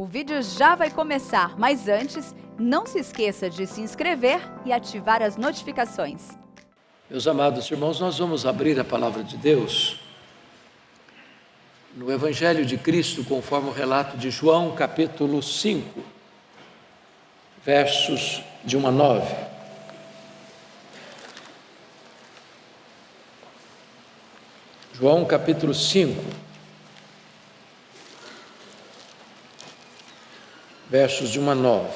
O vídeo já vai começar, mas antes, não se esqueça de se inscrever e ativar as notificações. Meus amados irmãos, nós vamos abrir a palavra de Deus no Evangelho de Cristo, conforme o relato de João, capítulo 5, versos de 1 a 9. João, capítulo 5, versos de 1 a 9.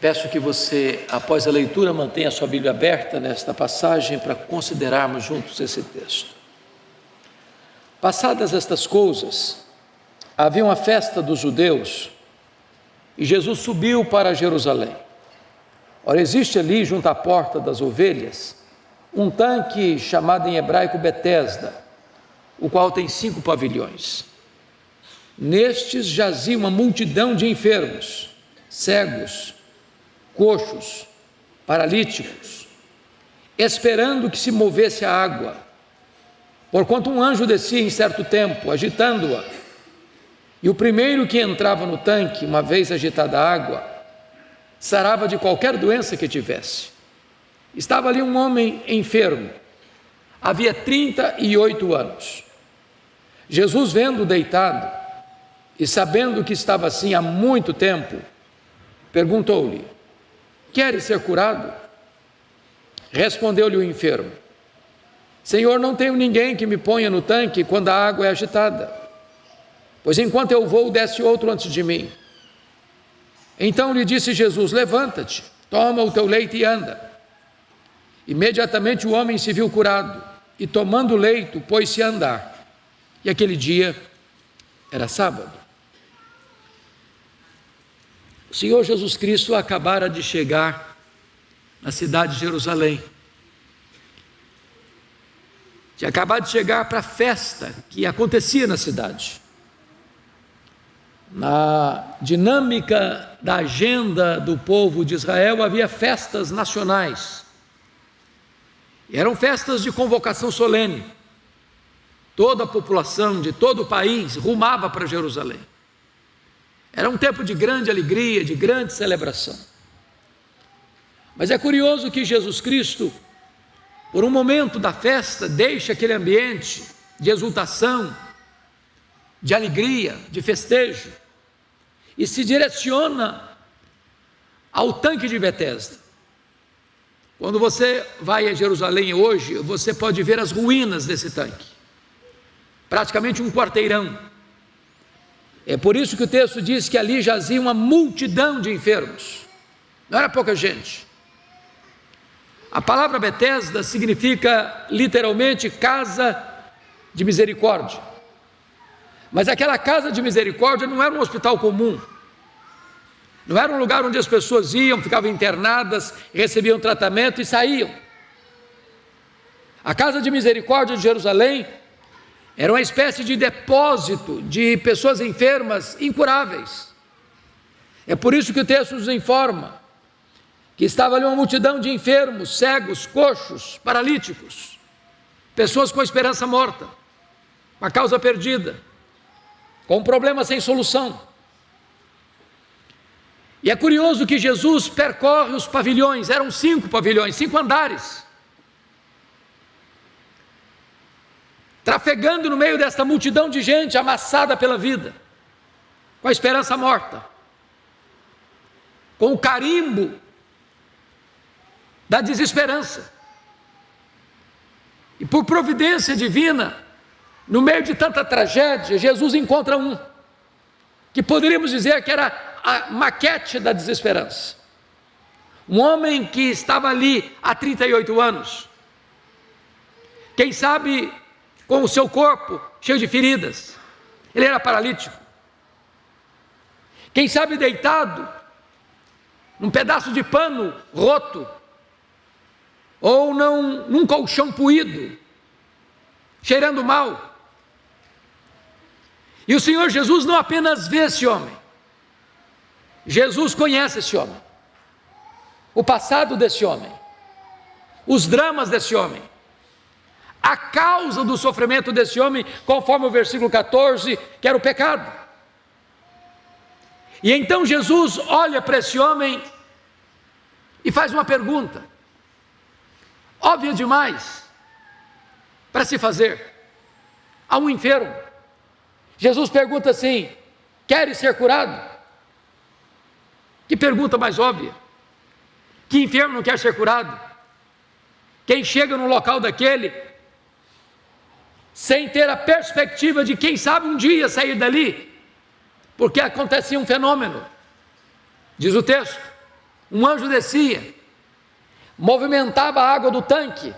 Peço que você, após a leitura, mantenha a sua Bíblia aberta nesta passagem para considerarmos juntos esse texto. Passadas estas coisas, havia uma festa dos judeus e Jesus subiu para Jerusalém. Ora, existe ali, junto à porta das ovelhas, um tanque chamado em hebraico Betesda, o qual tem 5 pavilhões. Nestes jazia uma multidão de enfermos, cegos, coxos, paralíticos, esperando que se movesse a água, porquanto um anjo descia em certo tempo, agitando-a, e o primeiro que entrava no tanque, uma vez agitada a água, sarava de qualquer doença que tivesse. Estava ali um homem enfermo, havia 38 anos. Jesus, vendo-o deitado e sabendo que estava assim há muito tempo, perguntou-lhe: queres ser curado? Respondeu-lhe o enfermo: Senhor, não tenho ninguém que me ponha no tanque quando a água é agitada, pois enquanto eu vou, desce outro antes de mim. Então lhe disse Jesus: levanta-te, toma o teu leito e anda. Imediatamente o homem se viu curado, e tomando o leito, pôs-se a andar. E aquele dia era sábado. O Senhor Jesus Cristo acabara de chegar na cidade de Jerusalém. Tinha acabado de chegar para a festa que acontecia na cidade. Na dinâmica da agenda do povo de Israel, havia festas nacionais. Eram festas de convocação solene. Toda a população de todo o país rumava para Jerusalém. Era um tempo de grande alegria, de grande celebração. Mas é curioso que Jesus Cristo, por um momento da festa, deixa aquele ambiente de exultação, de alegria, de festejo, e se direciona ao tanque de Betesda. Quando você vai a Jerusalém hoje, você pode ver as ruínas desse tanque, praticamente um quarteirão. É por isso que o texto diz que ali jazia uma multidão de enfermos, não era pouca gente. A palavra Betesda significa literalmente casa de misericórdia, mas aquela casa de misericórdia não era um hospital comum, não era um lugar onde as pessoas iam, ficavam internadas, recebiam tratamento e saíam. A casa de misericórdia de Jerusalém era uma espécie de depósito de pessoas enfermas incuráveis. É por isso que o texto nos informa que estava ali uma multidão de enfermos, cegos, coxos, paralíticos, pessoas com a esperança morta, com a causa perdida, com um problema sem solução. E é curioso que Jesus percorre os pavilhões, eram 5 pavilhões, 5 andares, trafegando no meio desta multidão de gente amassada pela vida, com a esperança morta, com o carimbo da desesperança. E por providência divina, no meio de tanta tragédia, Jesus encontra um, que poderíamos dizer que era a maquete da desesperança. Um homem que estava ali há 38 anos, quem sabe com o seu corpo cheio de feridas, ele era paralítico, quem sabe deitado num pedaço de pano roto, ou num colchão puído, cheirando mal. E o Senhor Jesus não apenas vê esse homem, Jesus conhece esse homem, o passado desse homem, os dramas desse homem, a causa do sofrimento desse homem, conforme o versículo 14, que era o pecado. E então Jesus olha para esse homem e faz uma pergunta, óbvia demais para se fazer, a um enfermo. Jesus pergunta assim: queres ser curado? Que pergunta mais óbvia. Que enfermo não quer ser curado? Quem chega no local daquele, sem ter a perspectiva de quem sabe um dia sair dali, porque acontecia um fenômeno, diz o texto, um anjo descia, movimentava a água do tanque,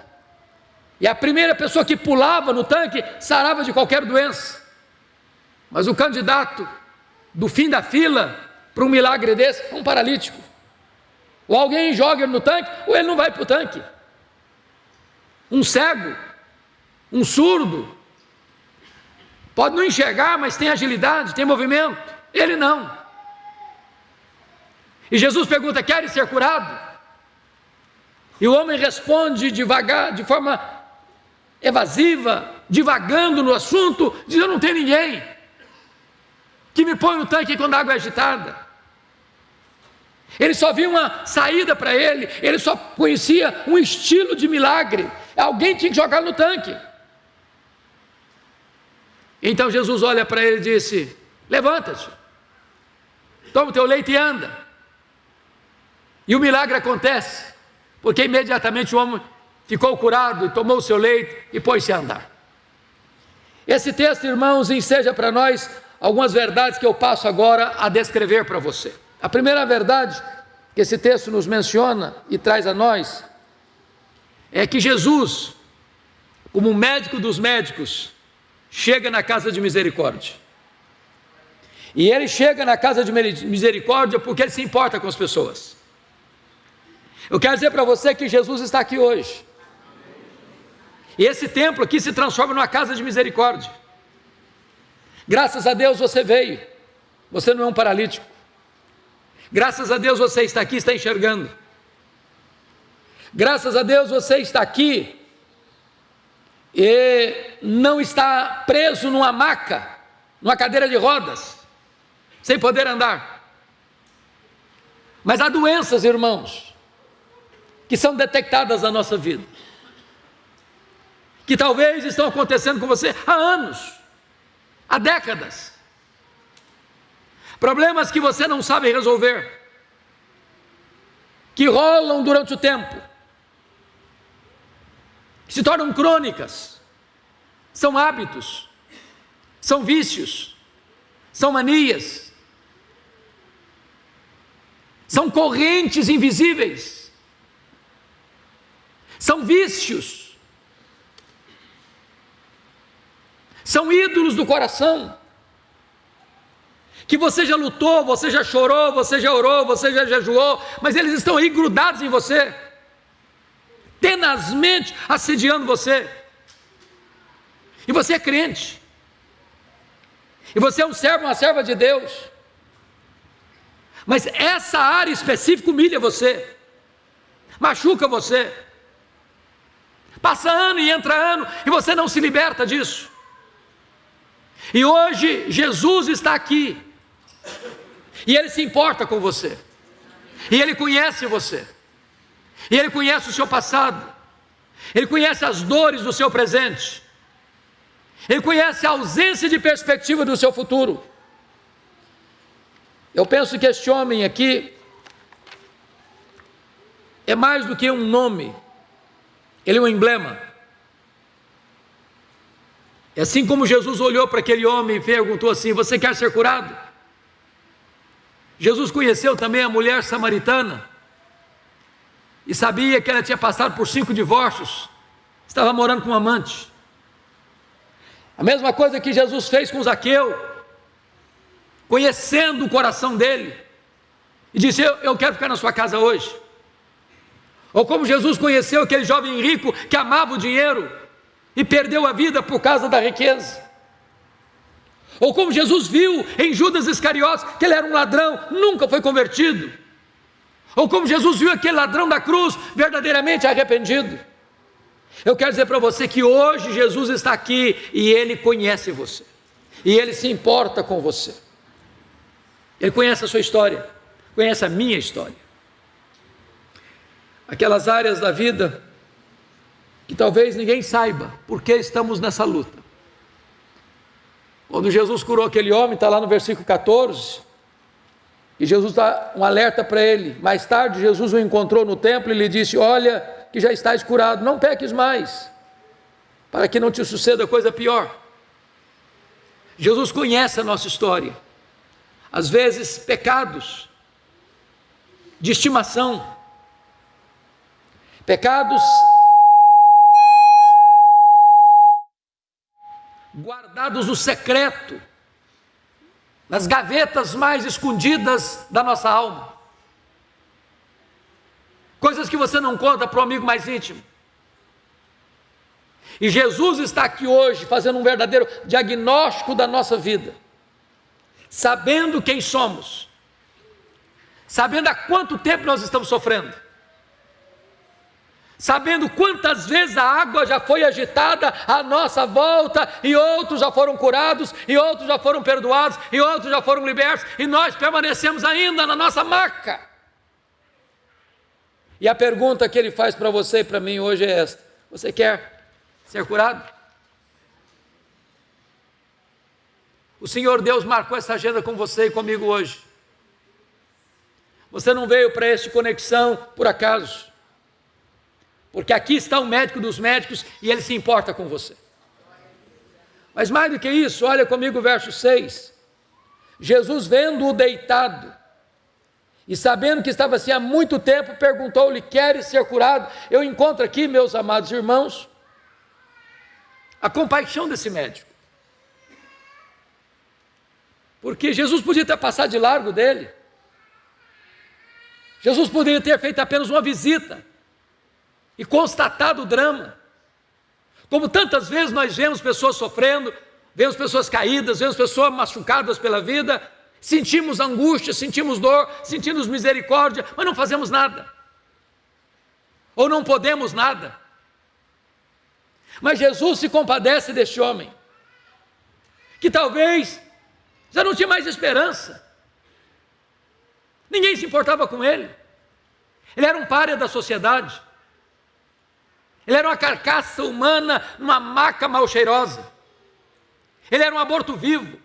e a primeira pessoa que pulava no tanque sarava de qualquer doença. Mas o candidato do fim da fila para um milagre desse é um paralítico. Ou alguém joga ele no tanque, ou ele não vai para o tanque. Um cego, um surdo, pode não enxergar, mas tem agilidade, tem movimento. Ele não. E Jesus pergunta: queres ser curado? E o homem responde devagar, de forma evasiva, divagando no assunto, diz: eu não tenho ninguém que me põe no tanque quando a água é agitada. Ele só viu uma saída para ele só conhecia um estilo de milagre. Alguém tinha que jogar no tanque. Então Jesus olha para ele e disse: levanta-te, toma o teu leito e anda. E o milagre acontece, porque imediatamente o homem ficou curado, tomou o seu leito e pôs-se a andar. Esse texto, irmãos, enseja para nós algumas verdades que eu passo agora a descrever para você. A primeira verdade que esse texto nos menciona e traz a nós é que Jesus, como médico dos médicos, chega na casa de misericórdia. E ele chega na casa de misericórdia porque ele se importa com as pessoas. Eu quero dizer para você que Jesus está aqui hoje. E esse templo aqui se transforma numa casa de misericórdia. Graças a Deus você veio. Você não é um paralítico. Graças a Deus você está aqui, está enxergando. Graças a Deus você está aqui e não está preso numa maca, numa cadeira de rodas, sem poder andar. Mas há doenças, irmãos, que são detectadas na nossa vida, que talvez estão acontecendo com você há anos, há décadas. Problemas que você não sabe resolver, que rolam durante o tempo, que se tornam crônicas, são hábitos, são vícios, são manias, são correntes invisíveis, são vícios, são ídolos do coração, que você já lutou, você já chorou, você já orou, você já jejuou, mas eles estão aí grudados em você, tenazmente assediando você. E você é crente, e você é um servo, uma serva de Deus, mas essa área específica humilha você, machuca você, passa ano e entra ano, e você não se liberta disso. E hoje Jesus está aqui, e Ele se importa com você, e Ele conhece você, e Ele conhece o seu passado, Ele conhece as dores do seu presente, Ele conhece a ausência de perspectiva do seu futuro. Eu penso que este homem aqui é mais do que um nome, ele é um emblema. É assim como Jesus olhou para aquele homem e perguntou assim: você quer ser curado? Jesus conheceu também a mulher samaritana e sabia que ela tinha passado por 5 divórcios, estava morando com um amante. A mesma coisa que Jesus fez com Zaqueu, conhecendo o coração dele, e disse: eu quero ficar na sua casa hoje. Ou como Jesus conheceu aquele jovem rico que amava o dinheiro e perdeu a vida por causa da riqueza. Ou como Jesus viu em Judas Iscariotes que ele era um ladrão, nunca foi convertido. Ou como Jesus viu aquele ladrão da cruz verdadeiramente arrependido. Eu quero dizer para você que hoje Jesus está aqui e Ele conhece você, e Ele se importa com você. Ele conhece a sua história, conhece a minha história. Aquelas áreas da vida que talvez ninguém saiba por que estamos nessa luta. Quando Jesus curou aquele homem, está lá no versículo 14, e Jesus dá um alerta para ele. Mais tarde Jesus o encontrou no templo e lhe disse: olha que já estás curado, não peques mais, para que não te suceda coisa pior. Jesus conhece a nossa história, às vezes pecados de estimação, pecados guardados no secreto, nas gavetas mais escondidas da nossa alma, coisas que você não conta para o amigo mais íntimo. E Jesus está aqui hoje fazendo um verdadeiro diagnóstico da nossa vida, sabendo quem somos, sabendo há quanto tempo nós estamos sofrendo, sabendo quantas vezes a água já foi agitada à nossa volta, e outros já foram curados, e outros já foram perdoados, e outros já foram libertos, e nós permanecemos ainda na nossa maca. E a pergunta que ele faz para você e para mim hoje é esta: você quer ser curado? O Senhor Deus marcou essa agenda com você e comigo hoje. Você não veio para este Conexão por acaso, porque aqui está o médico dos médicos e ele se importa com você. Mas mais do que isso, olha comigo o verso 6. Jesus, vendo-o deitado e sabendo que estava assim há muito tempo, perguntou-lhe: queres ser curado? Eu encontro aqui, meus amados irmãos, a compaixão desse médico, porque Jesus podia ter passado de largo dele, Jesus poderia ter feito apenas uma visita e constatado o drama. Como tantas vezes nós vemos pessoas sofrendo, vemos pessoas caídas, vemos pessoas machucadas pela vida, sentimos angústia, sentimos dor, sentimos misericórdia, mas não fazemos nada, ou não podemos nada. Mas Jesus se compadece deste homem, que talvez já não tinha mais esperança, ninguém se importava com ele, ele era um pária da sociedade, ele era uma carcaça humana numa maca mal cheirosa, ele era um aborto vivo,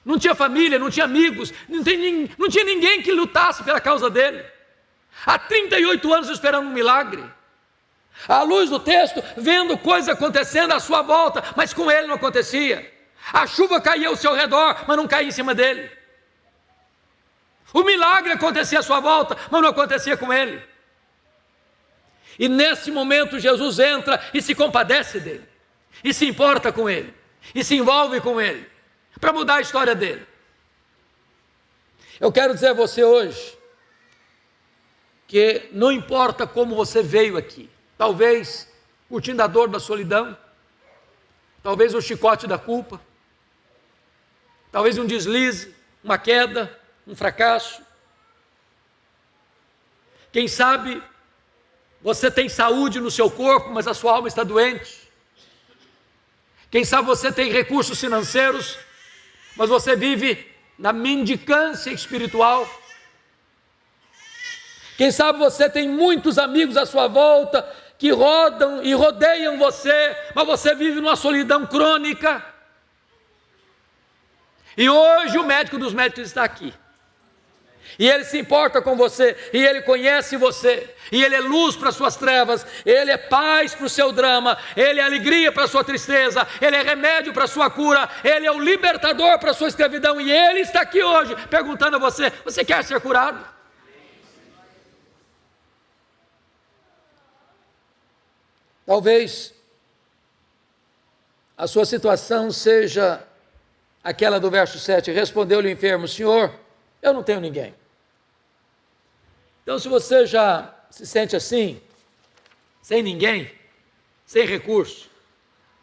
não tinha família, não tinha amigos, não tinha ninguém que lutasse pela causa dele, há 38 anos esperando um milagre, à luz do texto, vendo coisas acontecendo à sua volta, mas com ele não acontecia, a chuva caía ao seu redor, mas não caía em cima dele, o milagre acontecia à sua volta, mas não acontecia com ele. E nesse momento Jesus entra e se compadece dele, e se importa com ele, e se envolve com ele, para mudar a história dele. Eu quero dizer a você hoje, que não importa como você veio aqui, talvez curtindo a dor da solidão, talvez o chicote da culpa, talvez um deslize, uma queda, um fracasso. Quem sabe você tem saúde no seu corpo, mas a sua alma está doente. Quem sabe você tem recursos financeiros, mas você vive na mendicância espiritual. Quem sabe você tem muitos amigos à sua volta que rodam e rodeiam você, mas você vive numa solidão crônica. E hoje o médico dos médicos está aqui. E ele se importa com você, e ele conhece você, e ele é luz para as suas trevas, ele é paz para o seu drama, ele é alegria para a sua tristeza, ele é remédio para a sua cura, ele é o libertador para a sua escravidão, e ele está aqui hoje perguntando a você: você quer ser curado? Talvez a sua situação seja aquela do verso 7, respondeu-lhe o enfermo: Senhor, eu não tenho ninguém. Então, se você já se sente assim, sem ninguém, sem recurso,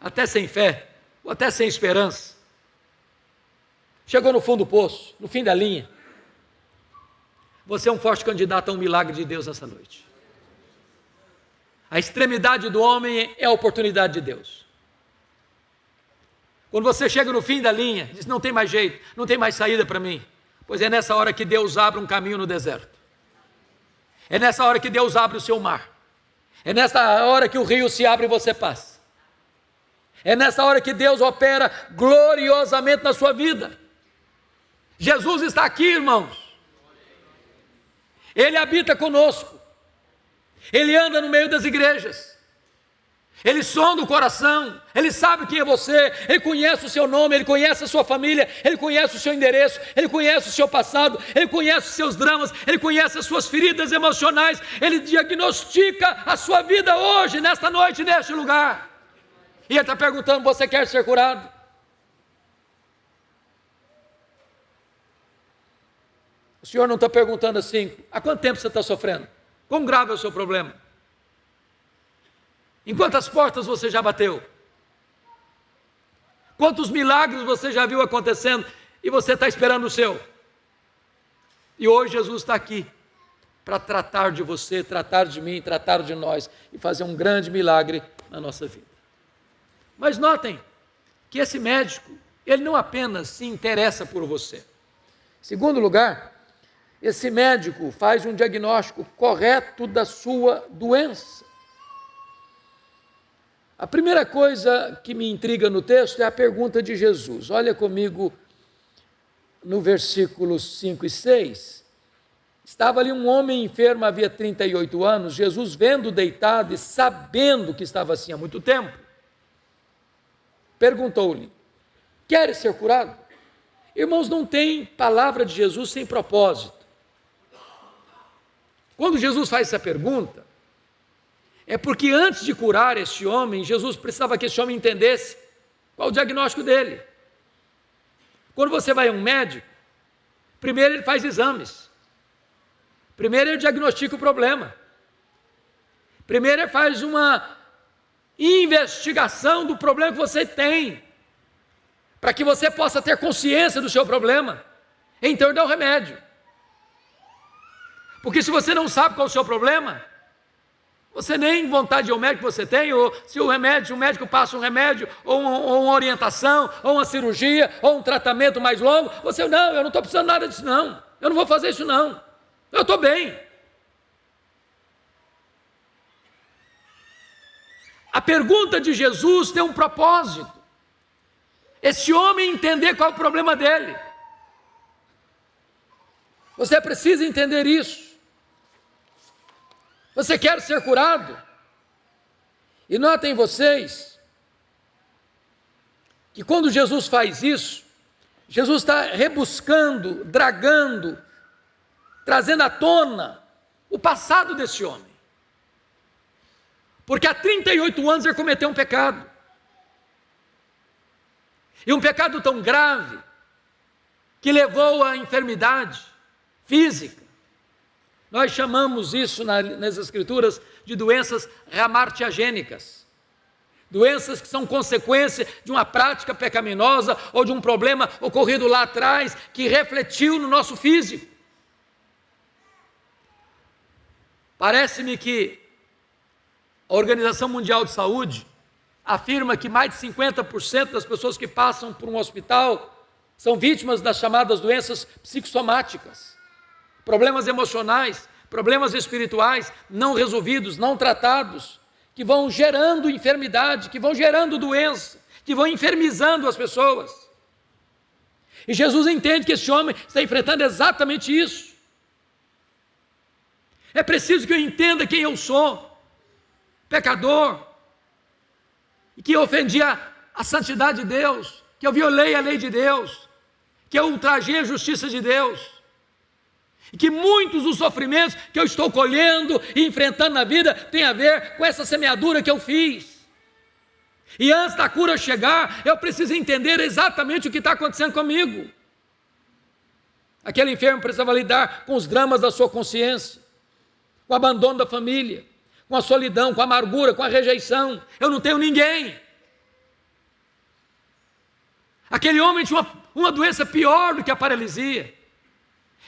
até sem fé, ou até sem esperança, chegou no fundo do poço, no fim da linha, você é um forte candidato a um milagre de Deus essa noite. A extremidade do homem é a oportunidade de Deus. Quando você chega no fim da linha, diz: não tem mais jeito, não tem mais saída para mim. Pois é nessa hora que Deus abre um caminho no deserto. É nessa hora que Deus abre o seu mar. É nessa hora que o rio se abre e você passa. É nessa hora que Deus opera gloriosamente na sua vida. Jesus está aqui, irmãos. Ele habita conosco. Ele anda no meio das igrejas. Ele sonda o coração. Ele sabe quem é você. Ele conhece o seu nome. Ele conhece a sua família. Ele conhece o seu endereço. Ele conhece o seu passado. Ele conhece os seus dramas. Ele conhece as suas feridas emocionais. Ele diagnostica a sua vida hoje, nesta noite, neste lugar. E ele está perguntando: você quer ser curado? O Senhor não está perguntando assim: há quanto tempo você está sofrendo? Quão grave é o seu problema? Em quantas portas você já bateu? Quantos milagres você já viu acontecendo e você está esperando o seu? E hoje Jesus está aqui para tratar de você, tratar de mim, tratar de nós e fazer um grande milagre na nossa vida. Mas notem que esse médico, ele não apenas se interessa por você. Em segundo lugar, esse médico faz um diagnóstico correto da sua doença. A primeira coisa que me intriga no texto é a pergunta de Jesus. Olha comigo no versículos 5 e 6. Estava ali um homem enfermo, havia 38 anos. Jesus, vendo deitado e sabendo que estava assim há muito tempo, perguntou-lhe: queres ser curado? Irmãos, não tem palavra de Jesus sem propósito. Quando Jesus faz essa pergunta, é porque antes de curar este homem, Jesus precisava que esse homem entendesse qual o diagnóstico dele. Quando você vai a um médico, primeiro ele faz exames. Primeiro ele diagnostica o problema. Primeiro ele faz uma investigação do problema que você tem, para que você possa ter consciência do seu problema. Então ele dá o remédio. Porque se você não sabe qual é o seu problema, você nem vontade de ir ao médico você tem, ou se o médico passa um remédio, ou uma orientação, ou uma cirurgia, ou um tratamento mais longo, você: não, eu não estou precisando nada disso não, eu não vou fazer isso não, eu estou bem. A pergunta de Jesus tem um propósito: esse homem entender qual é o problema dele. Você precisa entender isso. Você quer ser curado? E notem vocês que quando Jesus faz isso, Jesus está rebuscando, dragando, trazendo à tona o passado desse homem. Porque há 38 anos ele cometeu um pecado. E um pecado tão grave que levou à enfermidade física. Nós chamamos isso nas Escrituras de doenças hamartiagênicas. Doenças que são consequência de uma prática pecaminosa ou de um problema ocorrido lá atrás que refletiu no nosso físico. Parece-me que a Organização Mundial de Saúde afirma que mais de 50% das pessoas que passam por um hospital são vítimas das chamadas doenças psicossomáticas. Problemas emocionais, problemas espirituais não resolvidos, não tratados, que vão gerando enfermidade, que vão gerando doença, que vão enfermizando as pessoas. E Jesus entende que esse homem está enfrentando exatamente isso. É preciso que eu entenda quem eu sou, pecador, e que eu ofendi a santidade de Deus, que eu violei a lei de Deus, que eu ultrajei a justiça de Deus. E que muitos dos sofrimentos que eu estou colhendo e enfrentando na vida tem a ver com essa semeadura que eu fiz. E antes da cura chegar, eu preciso entender exatamente o que está acontecendo comigo. Aquele enfermo precisava lidar com os dramas da sua consciência, com o abandono da família, com a solidão, com a amargura, com a rejeição. Eu não tenho ninguém. Aquele homem tinha uma doença pior do que a paralisia.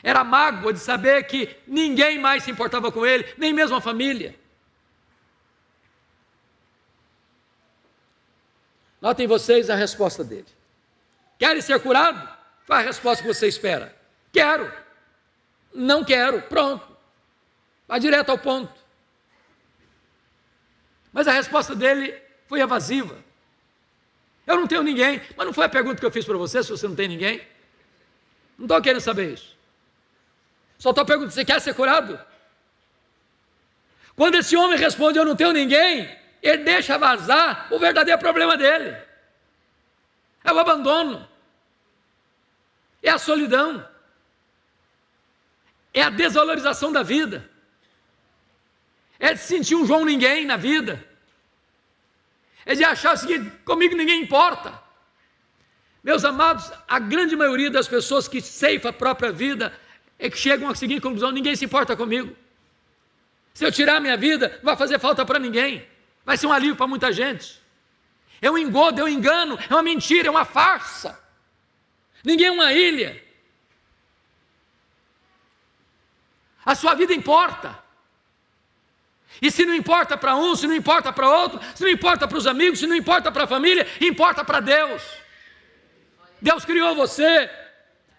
Era a mágoa de saber que ninguém mais se importava com ele, nem mesmo a família. Notem vocês a resposta dele. Querem ser curados? Qual é a resposta que você espera? Quero. Não quero. Pronto. Vai direto ao ponto. Mas a resposta dele foi evasiva. Eu não tenho ninguém. Mas não foi a pergunta que eu fiz para você, se você não tem ninguém. Não estou querendo saber isso. Só estou perguntando, você quer ser curado? Quando esse homem responde, eu não tenho ninguém, ele deixa vazar o verdadeiro problema dele. É o abandono. É a solidão. É a desvalorização da vida. É de sentir um João ninguém na vida. É de achar o seguinte, comigo ninguém importa. Meus amados, a grande maioria das pessoas que ceifam a própria vida é que chegam à seguinte conclusão, ninguém se importa comigo. Se eu tirar a minha vida, não vai fazer falta para ninguém. Vai ser um alívio para muita gente. É um engodo, é um engano, é uma mentira, é uma farsa. Ninguém é uma ilha. A sua vida importa. E se não importa para um, se não importa para outro, se não importa para os amigos, se não importa para a família, importa para Deus. Deus criou você.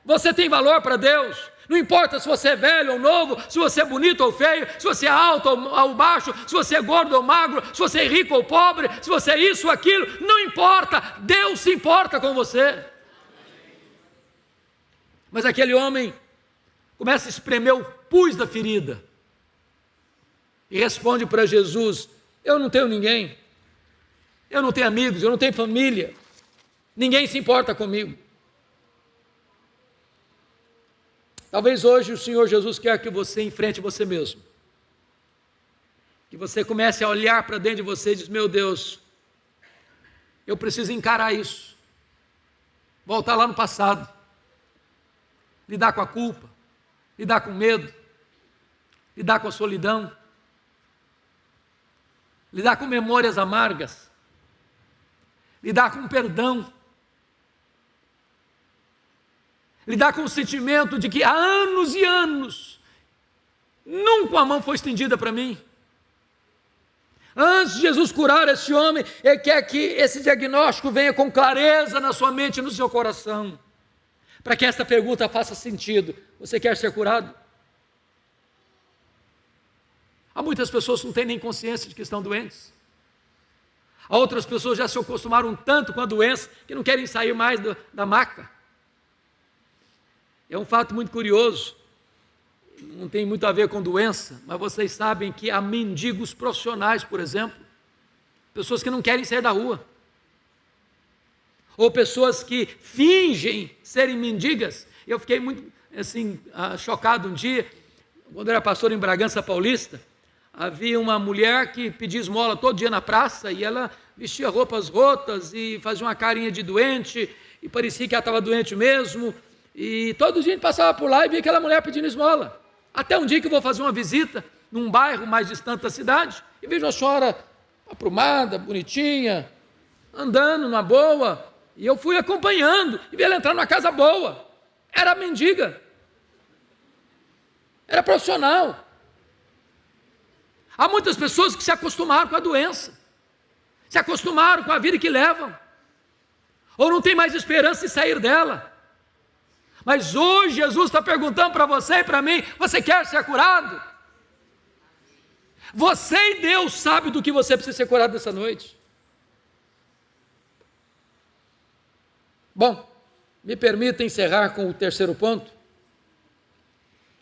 Você tem valor para Deus. Não importa se você é velho ou novo, se você é bonito ou feio, se você é alto ou baixo, se você é gordo ou magro, se você é rico ou pobre, se você é isso ou aquilo, não importa, Deus se importa com você. Mas aquele homem começa a espremer o pus da ferida e responde para Jesus, eu não tenho ninguém, eu não tenho amigos, eu não tenho família, ninguém se importa comigo. Talvez hoje o Senhor Jesus quer que você enfrente você mesmo. Que você comece a olhar para dentro de você e diz, meu Deus, eu preciso encarar isso. Voltar lá no passado. Lidar com a culpa. Lidar com o medo. Lidar com a solidão. Lidar com memórias amargas. Lidar com perdão. Lidar com o sentimento de que há anos e anos, nunca a mão foi estendida para mim. Antes de Jesus curar esse homem, Ele quer que esse diagnóstico venha com clareza na sua mente e no seu coração, para que esta pergunta faça sentido. Você quer ser curado? Há muitas pessoas que não têm nem consciência de que estão doentes. Há outras pessoas que já se acostumaram tanto com a doença, que não querem sair mais da maca. É um fato muito curioso, não tem muito a ver com doença, mas vocês sabem que há mendigos profissionais, por exemplo, pessoas que não querem sair da rua, ou pessoas que fingem serem mendigas. Eu fiquei muito assim, chocado um dia, quando eu era pastor em Bragança Paulista, havia uma mulher que pedia esmola todo dia na praça, e ela vestia roupas rotas e fazia uma carinha de doente, e parecia que ela estava doente mesmo. E todo dia a gente passava por lá e via aquela mulher pedindo esmola. Até um dia que eu vou fazer uma visita num bairro mais distante da cidade e vejo a senhora aprumada, bonitinha, andando numa boa. E eu fui acompanhando e vi ela entrar numa casa boa. Era mendiga. Era profissional. Há muitas pessoas que se acostumaram com a doença. Se acostumaram com a vida que levam. Ou não tem mais esperança de sair dela. Mas hoje Jesus está perguntando para você e para mim, você quer ser curado? Você e Deus sabem do que você precisa ser curado nessa noite. Bom, me permita encerrar com o terceiro ponto.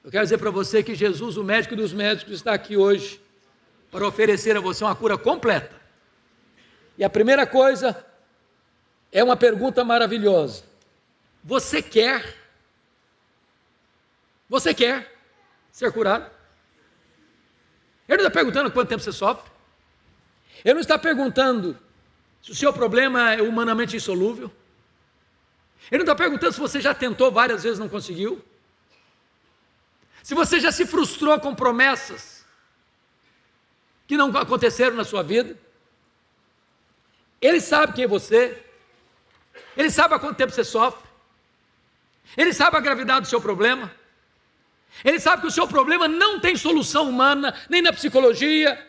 Eu quero dizer para você que Jesus, o médico dos médicos, está aqui hoje para oferecer a você uma cura completa. E a primeira coisa é uma pergunta maravilhosa. Você quer ser curado? Ele não está perguntando quanto tempo você sofre. Ele não está perguntando se o seu problema é humanamente insolúvel. Ele não está perguntando se você já tentou várias vezes e não conseguiu. Se você já se frustrou com promessas que não aconteceram na sua vida. Ele sabe quem é você. Ele sabe há quanto tempo você sofre. Ele sabe a gravidade do seu problema. Ele sabe que o seu problema não tem solução humana, nem na psicologia,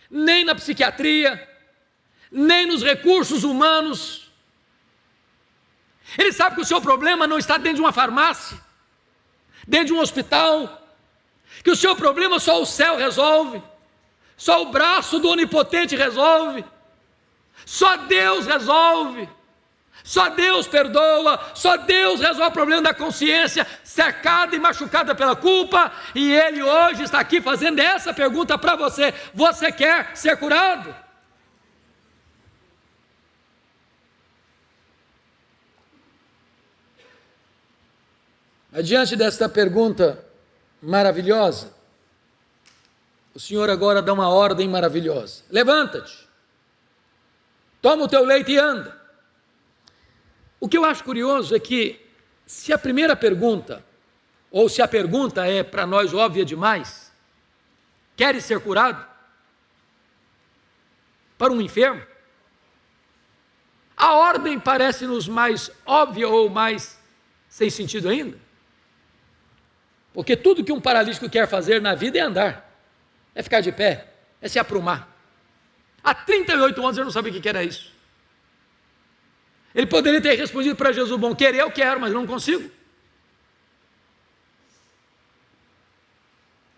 nem na psiquiatria, nem nos recursos humanos. Ele sabe que o seu problema não está dentro de uma farmácia, dentro de um hospital, que o seu problema só o céu resolve, só o braço do Onipotente resolve, só Deus resolve, só Deus perdoa, só Deus resolve o problema da consciência, cercada e machucada pela culpa, e Ele hoje está aqui fazendo essa pergunta para você: você quer ser curado? Diante desta pergunta maravilhosa, o Senhor agora dá uma ordem maravilhosa: levanta-te, toma o teu leito e anda. O que eu acho curioso é que, se a primeira pergunta, ou se a pergunta é para nós óbvia demais, queres ser curado? Para um enfermo? A ordem parece-nos mais óbvia ou mais sem sentido ainda. Porque tudo que um paralítico quer fazer na vida é andar, é ficar de pé, é se aprumar. Há 38 anos eu não sabia o que era isso. Ele poderia ter respondido para Jesus: bom, querer eu quero, mas não consigo.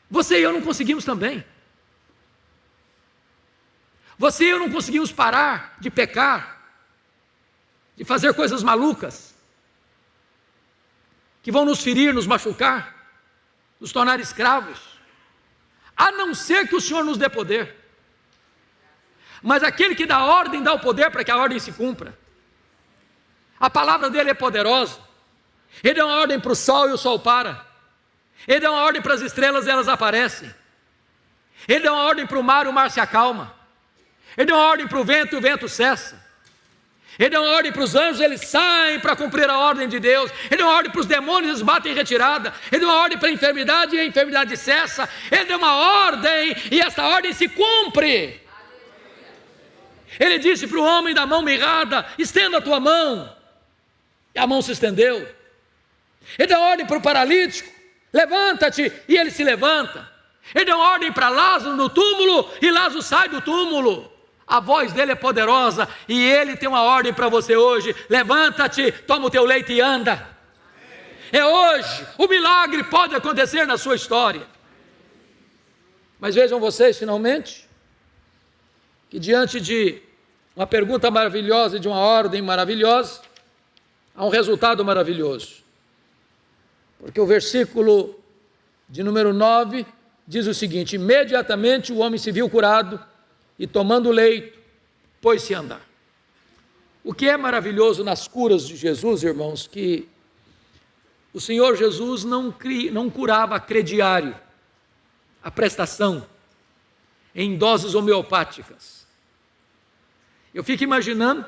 Você e eu não conseguimos também. Você e eu não conseguimos parar de pecar, de fazer coisas malucas, que vão nos ferir, nos machucar, nos tornar escravos, a não ser que o Senhor nos dê poder. Mas aquele que dá ordem, dá o poder para que a ordem se cumpra. A palavra dele é poderosa. Ele dá uma ordem para o sol e o sol para. Ele dá uma ordem para as estrelas e elas aparecem. Ele dá uma ordem para o mar se acalma. Ele dá uma ordem para o vento e o vento cessa. Ele dá uma ordem para os anjos, eles saem para cumprir a ordem de Deus. Ele dá uma ordem para os demônios, eles batem em retirada. Ele dá uma ordem para a enfermidade e a enfermidade cessa. Ele dá uma ordem e essa ordem se cumpre. Ele disse para o homem da mão mirrada: estenda a tua mão. E a mão se estendeu. Ele dá ordem para o paralítico: levanta-te, e ele se levanta. Ele dá ordem para Lázaro no túmulo, e Lázaro sai do túmulo. A voz dele é poderosa, e ele tem uma ordem para você hoje: levanta-te, toma o teu leito e anda. É hoje, o milagre pode acontecer na sua história. Mas vejam vocês, finalmente, que diante de uma pergunta maravilhosa e de uma ordem maravilhosa, há um resultado maravilhoso. Porque o versículo de número 9 diz o seguinte: imediatamente o homem se viu curado e, tomando o leito, pôs-se a andar. O que é maravilhoso nas curas de Jesus, irmãos, que o Senhor Jesus não curava a crediário, a prestação, em doses homeopáticas. Eu fico imaginando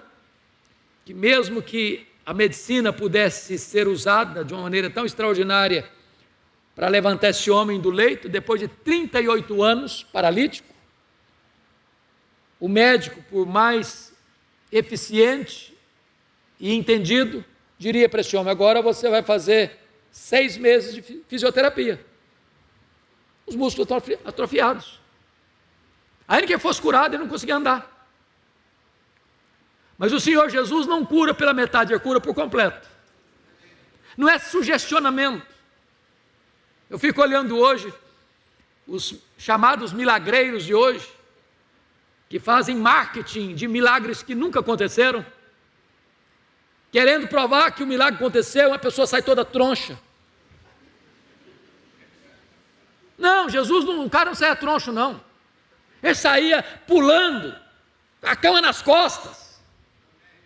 que, mesmo que a medicina pudesse ser usada de uma maneira tão extraordinária para levantar esse homem do leito, depois de 38 anos paralítico, o médico, por mais eficiente e entendido, diria para esse homem: agora você vai fazer 6 meses de fisioterapia. Os músculos atrofiados. Ainda que fosse curado, ele não conseguia andar. Mas o Senhor Jesus não cura pela metade, ele cura por completo. Não é sugestionamento. Eu fico olhando hoje os chamados milagreiros de hoje, que fazem marketing de milagres que nunca aconteceram, querendo provar que o milagre aconteceu, a pessoa sai toda troncha. Não, Jesus, o cara não saía troncho, não. Ele saía pulando, a cama nas costas,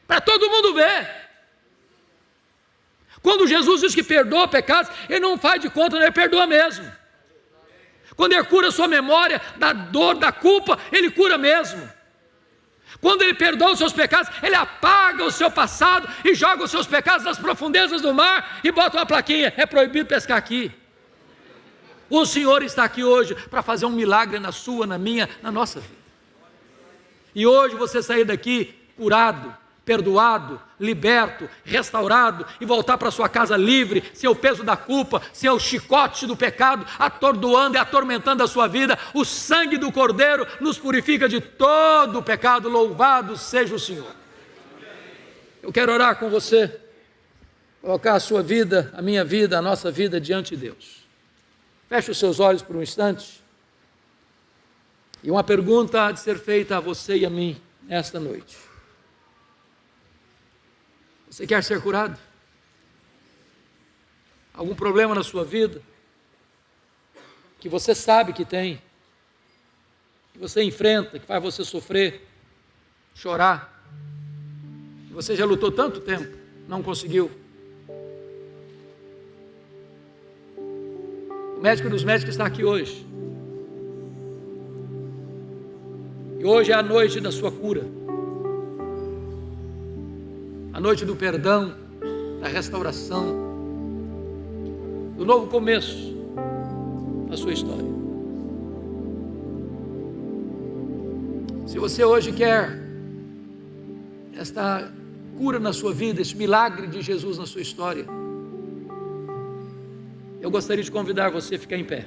para todo mundo ver. Quando Jesus diz que perdoa pecados, ele não faz de conta, ele perdoa mesmo. Quando ele cura a sua memória da dor, da culpa, ele cura mesmo. Quando ele perdoa os seus pecados, ele apaga o seu passado e joga os seus pecados nas profundezas do mar e bota uma plaquinha: é proibido pescar aqui. O Senhor está aqui hoje para fazer um milagre na sua, na minha, na nossa vida. E hoje você sair daqui curado, perdoado, liberto, restaurado e voltar para sua casa livre, sem o peso da culpa, sem o chicote do pecado atordoando e atormentando a sua vida. O sangue do Cordeiro nos purifica de todo o pecado. Louvado seja o Senhor. Eu quero orar com você, colocar a sua vida, a minha vida, a nossa vida diante de Deus. Feche os seus olhos por um instante. E uma pergunta há de ser feita a você e a mim nesta noite. Você quer ser curado? Algum problema na sua vida que você sabe que tem, que você enfrenta, que faz você sofrer, chorar, que você já lutou tanto tempo, não conseguiu? O médico dos médicos está aqui hoje. E hoje é a noite da sua cura. A noite do perdão, da restauração, do novo começo na sua história. Se você hoje quer esta cura na sua vida, esse milagre de Jesus na sua história, eu gostaria de convidar você a ficar em pé.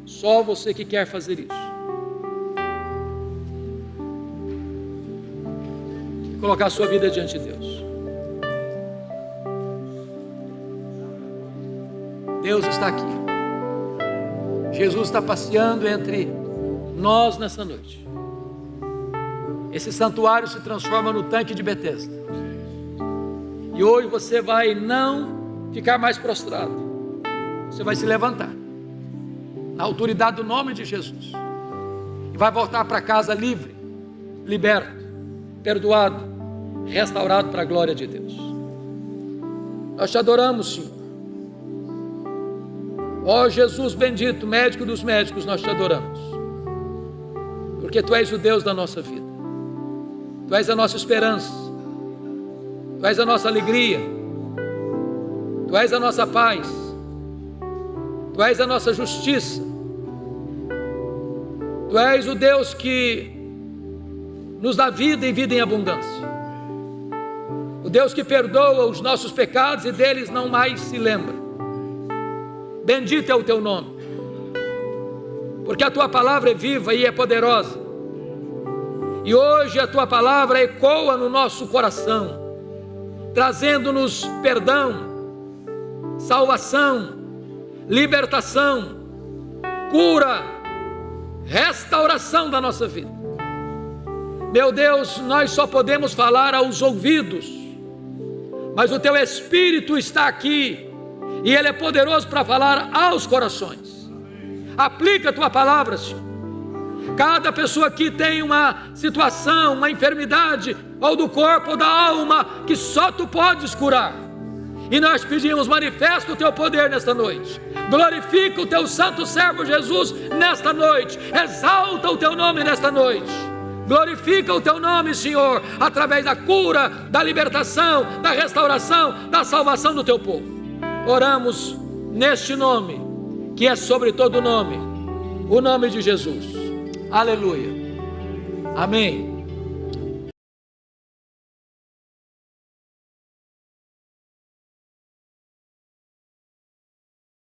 Só você que quer fazer isso. Colocar a sua vida diante de Deus. Deus está aqui. Jesus está passeando entre nós nessa noite. Esse santuário se transforma no tanque de Betesda. E hoje você vai não ficar mais prostrado. Você vai se levantar na autoridade do nome de Jesus e vai voltar para casa livre, liberto, perdoado, restaurado para a glória de Deus. Nós te adoramos, Senhor. Ó Jesus bendito, médico dos médicos, nós te adoramos, porque Tu és o Deus da nossa vida. Tu és a nossa esperança, Tu és a nossa alegria, Tu és a nossa paz, Tu és a nossa justiça, Tu és o Deus que nos dá vida e vida em abundância, o Deus que perdoa os nossos pecados e deles não mais se lembra. Bendito é o Teu nome, porque a Tua palavra é viva e é poderosa, e hoje a Tua palavra ecoa no nosso coração, trazendo-nos perdão, salvação, libertação, cura, restauração da nossa vida. Meu Deus, nós só podemos falar aos ouvidos, mas o Teu Espírito está aqui e Ele é poderoso para falar aos corações. Aplica a Tua palavra, Senhor. Cada pessoa aqui tem uma situação, uma enfermidade, ou do corpo ou da alma, que só Tu podes curar. E nós pedimos, manifesta o Teu poder nesta noite. Glorifica o Teu santo servo Jesus nesta noite. Exalta o Teu nome nesta noite. Glorifica o Teu nome, Senhor, através da cura, da libertação, da restauração, da salvação do Teu povo. Oramos neste nome, que é sobre todo nome, o nome de Jesus. Aleluia. Amém.